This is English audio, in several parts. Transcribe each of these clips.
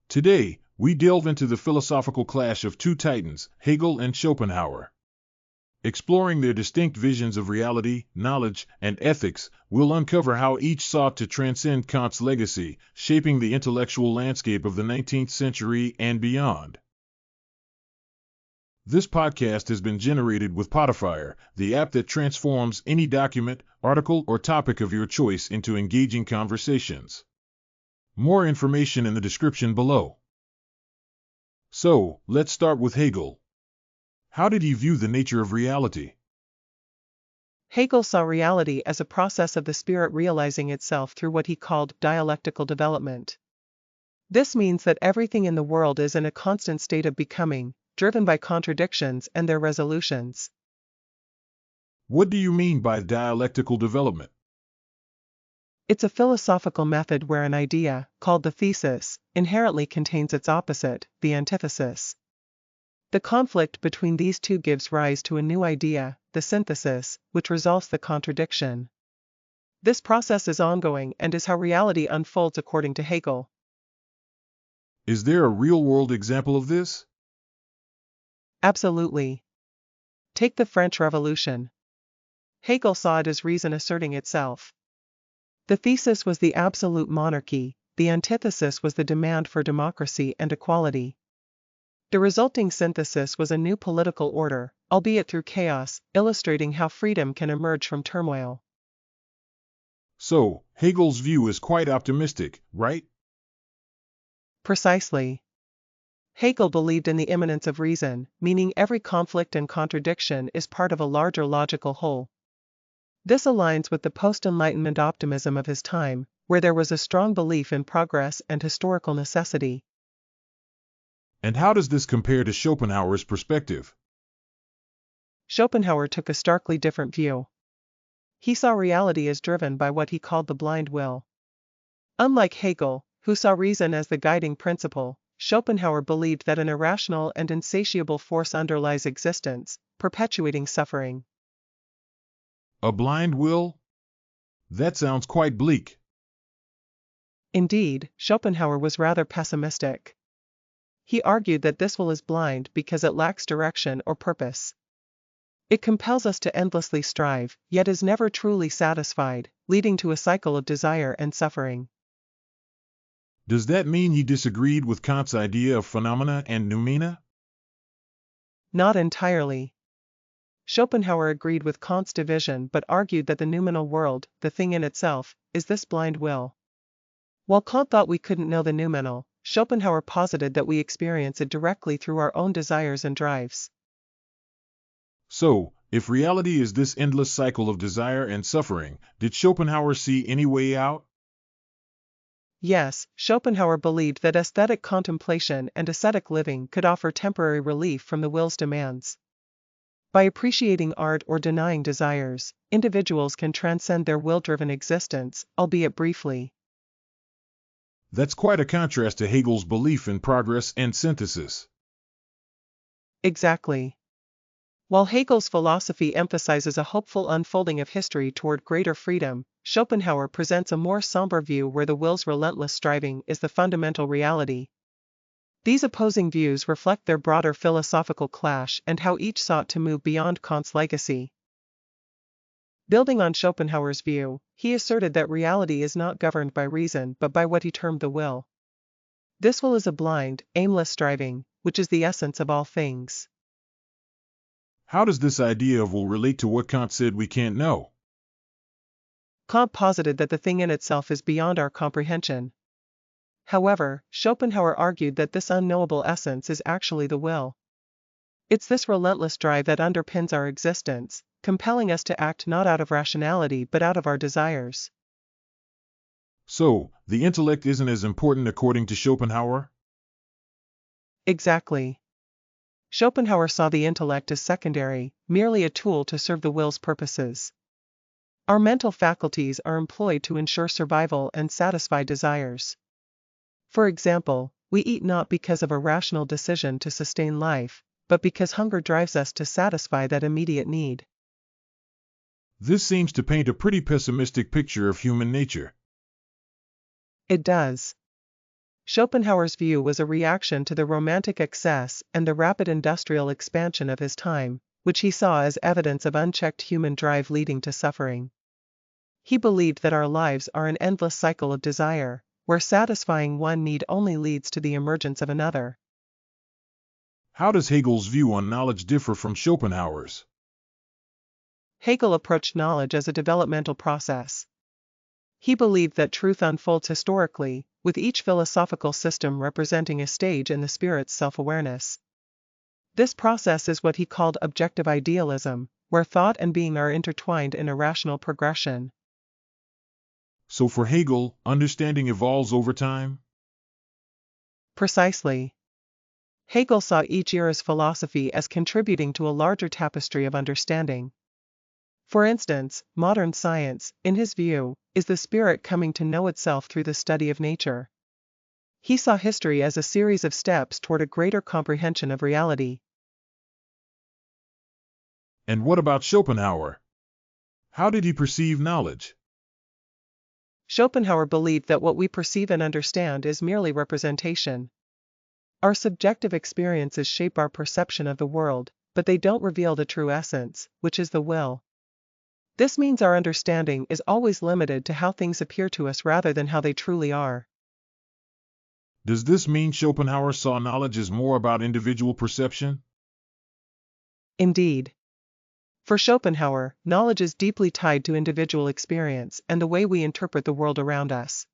Today, we delve into the philosophical clash of two titans, Hegel and Schopenhauer. Exploring their distinct visions of reality, knowledge, and ethics, we'll uncover how each sought to transcend Kant's legacy, shaping the intellectual landscape of the 19th century and beyond. This podcast has been generated with Spotify, the app that transforms any document, article, or topic of your choice into engaging conversations. More information in the description below. So, let's start with Hegel. How did he view the nature of reality? Hegel saw reality as a process of the spirit realizing itself through what he called dialectical development. This means that everything in the world is in a constant state of becoming, driven by contradictions and their resolutions. What do you mean by dialectical development? It's a philosophical method where an idea, called the thesis, inherently contains its opposite, the antithesis. The conflict between these two gives rise to a new idea, the synthesis, which resolves the contradiction. This process is ongoing and is how reality unfolds according to Hegel. Is there a real-world example of this? Absolutely. Take the French Revolution. Hegel saw it as reason asserting itself. The thesis was the absolute monarchy, the antithesis was the demand for democracy and equality. The resulting synthesis was a new political order, albeit through chaos, illustrating how freedom can emerge from turmoil. So, Hegel's view is quite optimistic, right? Precisely. Hegel believed in the immanence of reason, meaning every conflict and contradiction is part of a larger logical whole. This aligns with the post-Enlightenment optimism of his time, where there was a strong belief in progress and historical necessity. And how does this compare to Schopenhauer's perspective? Schopenhauer took a starkly different view. He saw reality as driven by what he called the blind will. Unlike Hegel, who saw reason as the guiding principle, Schopenhauer believed that an irrational and insatiable force underlies existence, perpetuating suffering. A blind will? That sounds quite bleak. Indeed, Schopenhauer was rather pessimistic. He argued that this will is blind because it lacks direction or purpose. It compels us to endlessly strive, yet is never truly satisfied, leading to a cycle of desire and suffering. Does that mean he disagreed with Kant's idea of phenomena and noumena? Not entirely. Schopenhauer agreed with Kant's division but argued that the noumenal world, the thing in itself, is this blind will. While Kant thought we couldn't know the noumenal, Schopenhauer posited that we experience it directly through our own desires and drives. So, if reality is this endless cycle of desire and suffering, did Schopenhauer see any way out? Yes, Schopenhauer believed that aesthetic contemplation and ascetic living could offer temporary relief from the will's demands. By appreciating art or denying desires, individuals can transcend their will-driven existence, albeit briefly. That's quite a contrast to Hegel's belief in progress and synthesis. Exactly. While Hegel's philosophy emphasizes a hopeful unfolding of history toward greater freedom, Schopenhauer presents a more somber view where the will's relentless striving is the fundamental reality. These opposing views reflect their broader philosophical clash and how each sought to move beyond Kant's legacy. Building on Schopenhauer's view, he asserted that reality is not governed by reason but by what he termed the will. This will is a blind, aimless striving, which is the essence of all things. How does this idea of will relate to what Kant said we can't know? Kant posited that the thing in itself is beyond our comprehension. However, Schopenhauer argued that this unknowable essence is actually the will. It's this relentless drive that underpins our existence, compelling us to act not out of rationality but out of our desires. So, the intellect isn't as important according to Schopenhauer? Exactly. Schopenhauer saw the intellect as secondary, merely a tool to serve the will's purposes. Our mental faculties are employed to ensure survival and satisfy desires. For example, we eat not because of a rational decision to sustain life, but because hunger drives us to satisfy that immediate need. This seems to paint a pretty pessimistic picture of human nature. It does. Schopenhauer's view was a reaction to the romantic excess and the rapid industrial expansion of his time, which he saw as evidence of unchecked human drive leading to suffering. He believed that our lives are an endless cycle of desire, where satisfying one need only leads to the emergence of another. How does Hegel's view on knowledge differ from Schopenhauer's? Hegel approached knowledge as a developmental process. He believed that truth unfolds historically, with each philosophical system representing a stage in the spirit's self-awareness. This process is what he called objective idealism, where thought and being are intertwined in a rational progression. So for Hegel, understanding evolves over time? Precisely. Hegel saw each era's philosophy as contributing to a larger tapestry of understanding. For instance, modern science, in his view, is the spirit coming to know itself through the study of nature. He saw history as a series of steps toward a greater comprehension of reality. And what about Schopenhauer? How did he perceive knowledge? Schopenhauer believed that what we perceive and understand is merely representation. Our subjective experiences shape our perception of the world, but they don't reveal the true essence, which is the will. This means our understanding is always limited to how things appear to us rather than how they truly are. Does this mean Schopenhauer saw knowledge as more about individual perception? Indeed. For Schopenhauer, knowledge is deeply tied to individual experience and the way we interpret the world around us.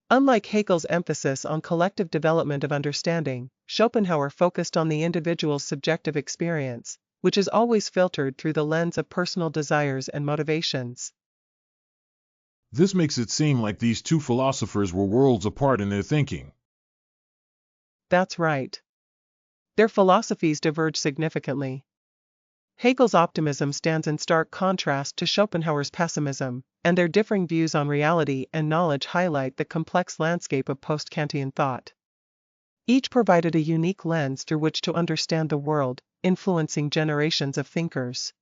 Unlike Hegel's emphasis on collective development of understanding, Schopenhauer focused on the individual's subjective experience, which is always filtered through the lens of personal desires and motivations. This makes it seem like these two philosophers were worlds apart in their thinking. That's right. Their philosophies diverge significantly. Hegel's optimism stands in stark contrast to Schopenhauer's pessimism, and their differing views on reality and knowledge highlight the complex landscape of post-Kantian thought. Each provided a unique lens through which to understand the world, influencing generations of thinkers.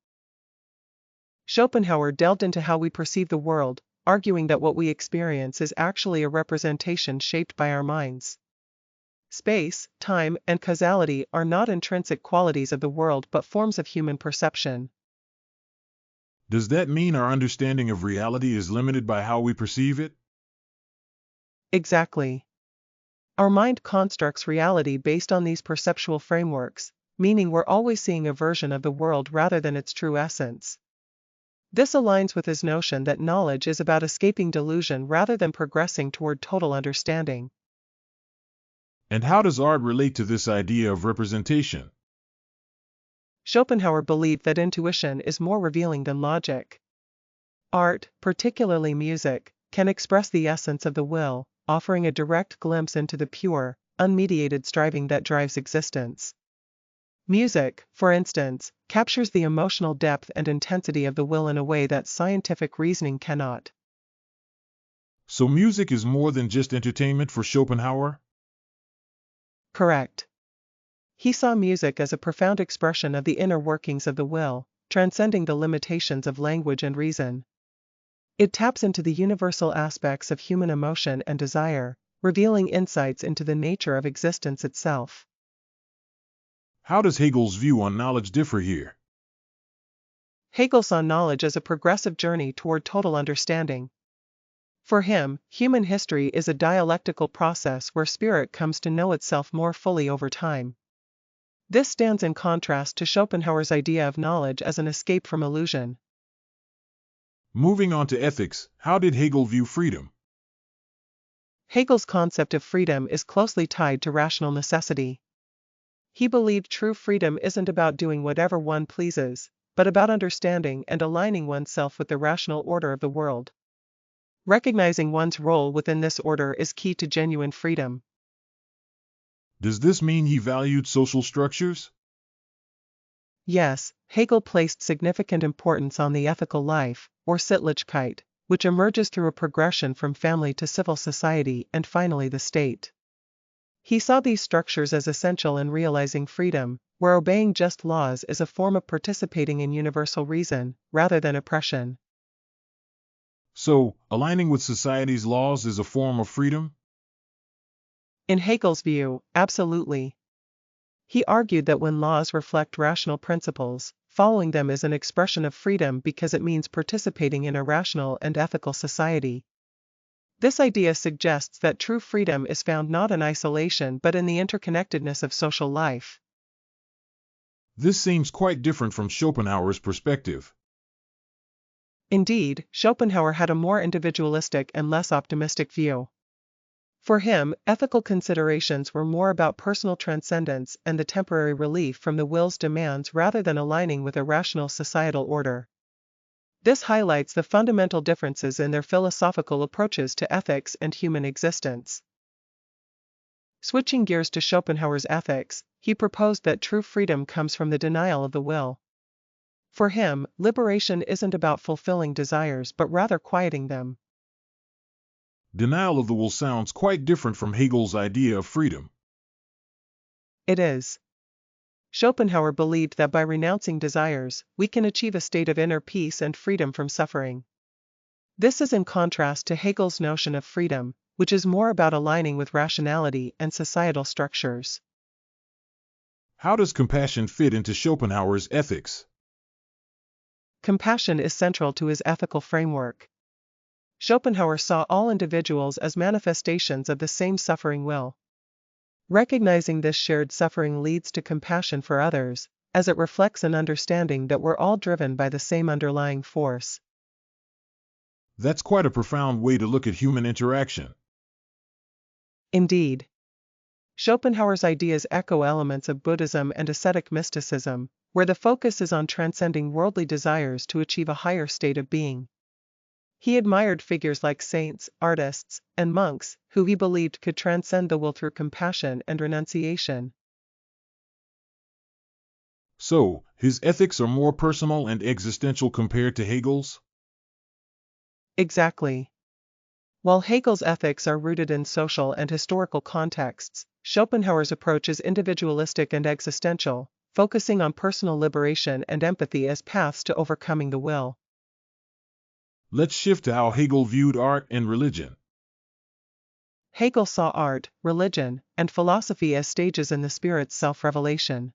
Schopenhauer delved into how we perceive the world, arguing that what we experience is actually a representation shaped by our minds. Space, time, and causality are not intrinsic qualities of the world but forms of human perception. Does that mean our understanding of reality is limited by how we perceive it? Exactly. Our mind constructs reality based on these perceptual frameworks, meaning we're always seeing a version of the world rather than its true essence. This aligns with his notion that knowledge is about escaping delusion rather than progressing toward total understanding. And how does art relate to this idea of representation? Schopenhauer believed that intuition is more revealing than logic. Art, particularly music, can express the essence of the will, offering a direct glimpse into the pure, unmediated striving that drives existence. Music, for instance, captures the emotional depth and intensity of the will in a way that scientific reasoning cannot. So music is more than just entertainment for Schopenhauer? Correct. He saw music as a profound expression of the inner workings of the will, transcending the limitations of language and reason. It taps into the universal aspects of human emotion and desire, revealing insights into the nature of existence itself. How does Hegel's view on knowledge differ here? Hegel saw knowledge as a progressive journey toward total understanding. For him, human history is a dialectical process where spirit comes to know itself more fully over time. This stands in contrast to Schopenhauer's idea of knowledge as an escape from illusion. Moving on to ethics, how did Hegel view freedom? Hegel's concept of freedom is closely tied to rational necessity. He believed true freedom isn't about doing whatever one pleases, but about understanding and aligning oneself with the rational order of the world. Recognizing one's role within this order is key to genuine freedom. Does this mean he valued social structures? Yes, Hegel placed significant importance on the ethical life, or Sittlichkeit, which emerges through a progression from family to civil society and finally the state. He saw these structures as essential in realizing freedom, where obeying just laws is a form of participating in universal reason, rather than oppression. So, aligning with society's laws is a form of freedom? In Hegel's view, absolutely. He argued that when laws reflect rational principles, following them is an expression of freedom because it means participating in a rational and ethical society. This idea suggests that true freedom is found not in isolation but in the interconnectedness of social life. This seems quite different from Schopenhauer's perspective. Indeed, Schopenhauer had a more individualistic and less optimistic view. For him, ethical considerations were more about personal transcendence and the temporary relief from the will's demands rather than aligning with a rational societal order. This highlights the fundamental differences in their philosophical approaches to ethics and human existence. Switching gears to Schopenhauer's ethics, he proposed that true freedom comes from the denial of the will. For him, liberation isn't about fulfilling desires but rather quieting them. Denial of the will sounds quite different from Hegel's idea of freedom. It is. Schopenhauer believed that by renouncing desires, we can achieve a state of inner peace and freedom from suffering. This is in contrast to Hegel's notion of freedom, which is more about aligning with rationality and societal structures. How does compassion fit into Schopenhauer's ethics? Compassion is central to his ethical framework. Schopenhauer saw all individuals as manifestations of the same suffering will. Recognizing this shared suffering leads to compassion for others, as it reflects an understanding that we're all driven by the same underlying force. That's quite a profound way to look at human interaction. Indeed. Schopenhauer's ideas echo elements of Buddhism and ascetic mysticism, where the focus is on transcending worldly desires to achieve a higher state of being. He admired figures like saints, artists, and monks, who he believed could transcend the will through compassion and renunciation. So, his ethics are more personal and existential compared to Hegel's? Exactly. While Hegel's ethics are rooted in social and historical contexts, Schopenhauer's approach is individualistic and existential, focusing on personal liberation and empathy as paths to overcoming the will. Let's shift to how Hegel viewed art and religion. Hegel saw art, religion, and philosophy as stages in the spirit's self-revelation.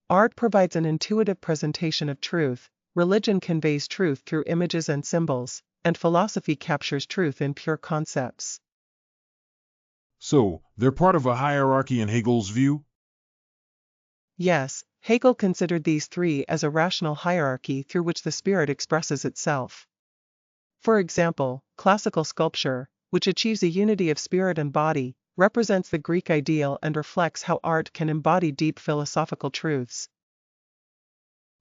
Art provides an intuitive presentation of truth, religion conveys truth through images and symbols, and philosophy captures truth in pure concepts. So, they're part of a hierarchy in Hegel's view? Yes, Hegel considered these three as a rational hierarchy through which the spirit expresses itself. For example, classical sculpture, which achieves a unity of spirit and body, represents the Greek ideal and reflects how art can embody deep philosophical truths.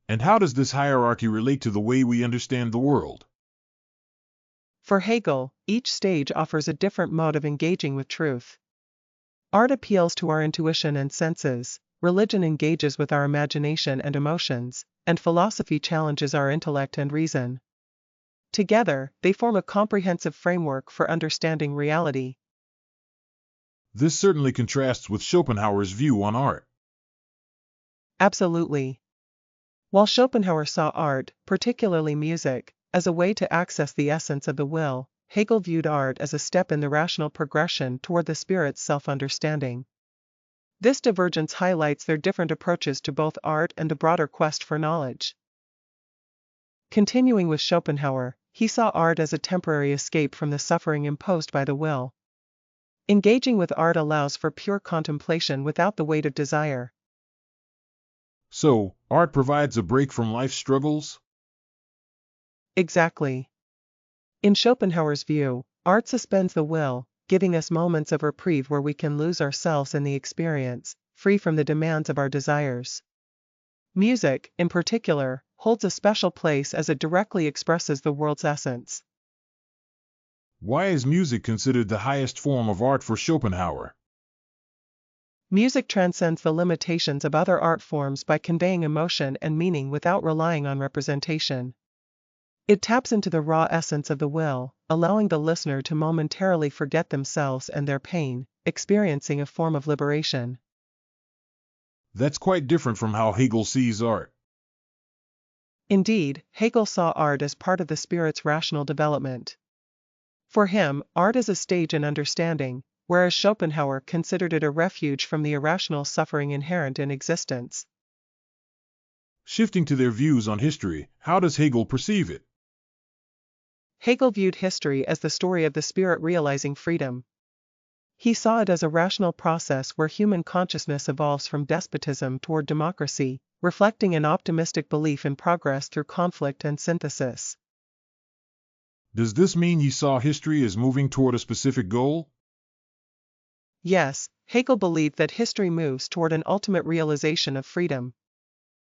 And how does this hierarchy relate to the way we understand the world? For Hegel, each stage offers a different mode of engaging with truth. Art appeals to our intuition and senses, religion engages with our imagination and emotions, and philosophy challenges our intellect and reason. Together, they form a comprehensive framework for understanding reality. This certainly contrasts with Schopenhauer's view on art. Absolutely. While Schopenhauer saw art, particularly music, as a way to access the essence of the will, Hegel viewed art as a step in the rational progression toward the spirit's self-understanding. This divergence highlights their different approaches to both art and the broader quest for knowledge. Continuing with Schopenhauer, he saw art as a temporary escape from the suffering imposed by the will. Engaging with art allows for pure contemplation without the weight of desire. So, art provides a break from life's struggles? Exactly. In Schopenhauer's view, art suspends the will, giving us moments of reprieve where we can lose ourselves in the experience, free from the demands of our desires. Music, in particular, holds a special place as it directly expresses the world's essence. Why is music considered the highest form of art for Schopenhauer? Music transcends the limitations of other art forms by conveying emotion and meaning without relying on representation. It taps into the raw essence of the will, allowing the listener to momentarily forget themselves and their pain, experiencing a form of liberation. That's quite different from how Hegel sees art. Indeed, Hegel saw art as part of the spirit's rational development. For him, art is a stage in understanding, whereas Schopenhauer considered it a refuge from the irrational suffering inherent in existence. Shifting to their views on history, how does Hegel perceive it? Hegel viewed history as the story of the spirit realizing freedom. He saw it as a rational process where human consciousness evolves from despotism toward democracy, reflecting an optimistic belief in progress through conflict and synthesis. Does this mean he saw history as moving toward a specific goal? Yes, Hegel believed that history moves toward an ultimate realization of freedom.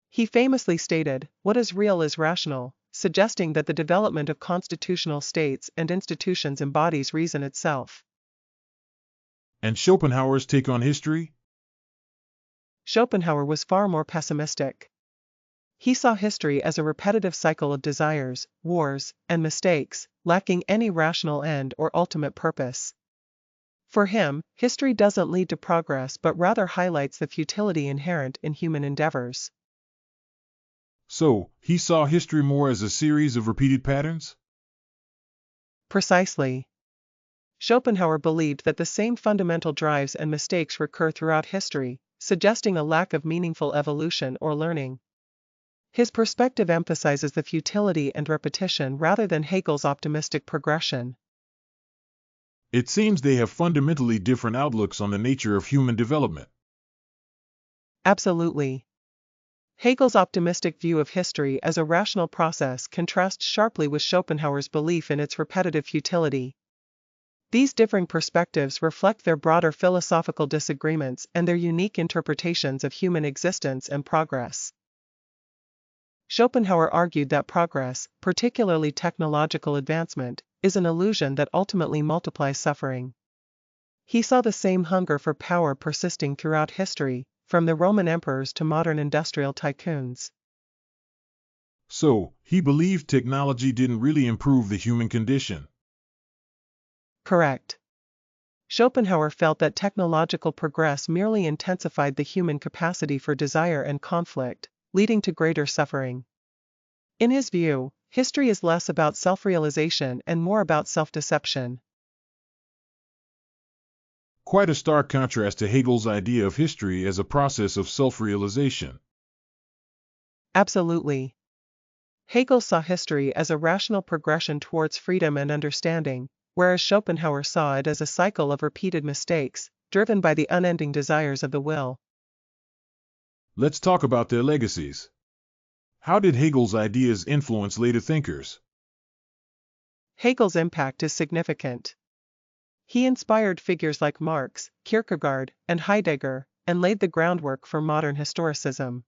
He famously stated, "What is real is rational," suggesting that the development of constitutional states and institutions embodies reason itself. And Schopenhauer's take on history? Schopenhauer was far more pessimistic. He saw history as a repetitive cycle of desires, wars, and mistakes, lacking any rational end or ultimate purpose. For him, history doesn't lead to progress but rather highlights the futility inherent in human endeavors. So, he saw history more as a series of repeated patterns? Precisely. Schopenhauer believed that the same fundamental drives and mistakes recur throughout history, suggesting a lack of meaningful evolution or learning. His perspective emphasizes the futility and repetition rather than Hegel's optimistic progression. It seems they have fundamentally different outlooks on the nature of human development. Absolutely. Hegel's optimistic view of history as a rational process contrasts sharply with Schopenhauer's belief in its repetitive futility. These differing perspectives reflect their broader philosophical disagreements and their unique interpretations of human existence and progress. Schopenhauer argued that progress, particularly technological advancement, is an illusion that ultimately multiplies suffering. He saw the same hunger for power persisting throughout history, from the Roman emperors to modern industrial tycoons. So, he believed technology didn't really improve the human condition. Correct. Schopenhauer felt that technological progress merely intensified the human capacity for desire and conflict, leading to greater suffering. In his view, history is less about self-realization and more about self-deception. Quite a stark contrast to Hegel's idea of history as a process of self-realization. Absolutely. Hegel saw history as a rational progression towards freedom and understanding, whereas Schopenhauer saw it as a cycle of repeated mistakes, driven by the unending desires of the will. Let's talk about their legacies. How did Hegel's ideas influence later thinkers? Hegel's impact is significant. He inspired figures like Marx, Kierkegaard, and Heidegger, and laid the groundwork for modern historicism.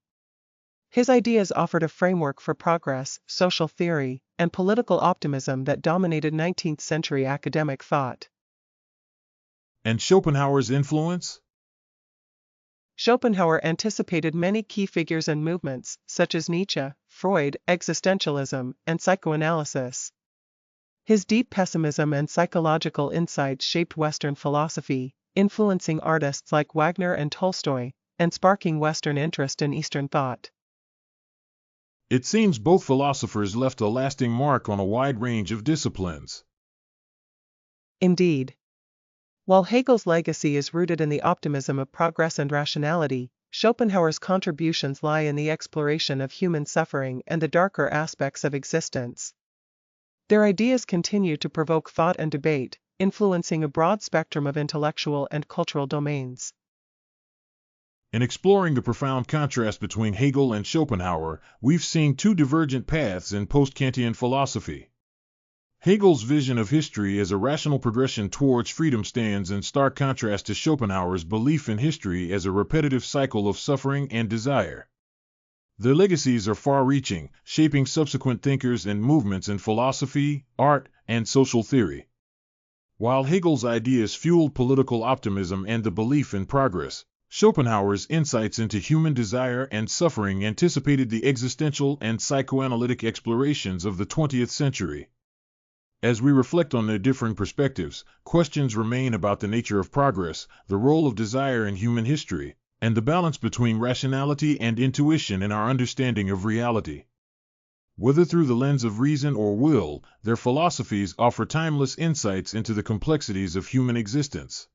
His ideas offered a framework for progress, social theory, and political optimism that dominated 19th century academic thought. And Schopenhauer's influence? Schopenhauer anticipated many key figures and movements, such as Nietzsche, Freud, existentialism, and psychoanalysis. His deep pessimism and psychological insights shaped Western philosophy, influencing artists like Wagner and Tolstoy, and sparking Western interest in Eastern thought. It seems both philosophers left a lasting mark on a wide range of disciplines. Indeed. While Hegel's legacy is rooted in the optimism of progress and rationality, Schopenhauer's contributions lie in the exploration of human suffering and the darker aspects of existence. Their ideas continue to provoke thought and debate, influencing a broad spectrum of intellectual and cultural domains. In exploring the profound contrast between Hegel and Schopenhauer, we've seen two divergent paths in post-Kantian philosophy. Hegel's vision of history as a rational progression towards freedom stands in stark contrast to Schopenhauer's belief in history as a repetitive cycle of suffering and desire. Their legacies are far-reaching, shaping subsequent thinkers and movements in philosophy, art, and social theory. While Hegel's ideas fueled political optimism and the belief in progress, Schopenhauer's insights into human desire and suffering anticipated the existential and psychoanalytic explorations of the 20th century. As we reflect on their differing perspectives, questions remain about the nature of progress, the role of desire in human history, and the balance between rationality and intuition in our understanding of reality. Whether through the lens of reason or will, their philosophies offer timeless insights into the complexities of human existence.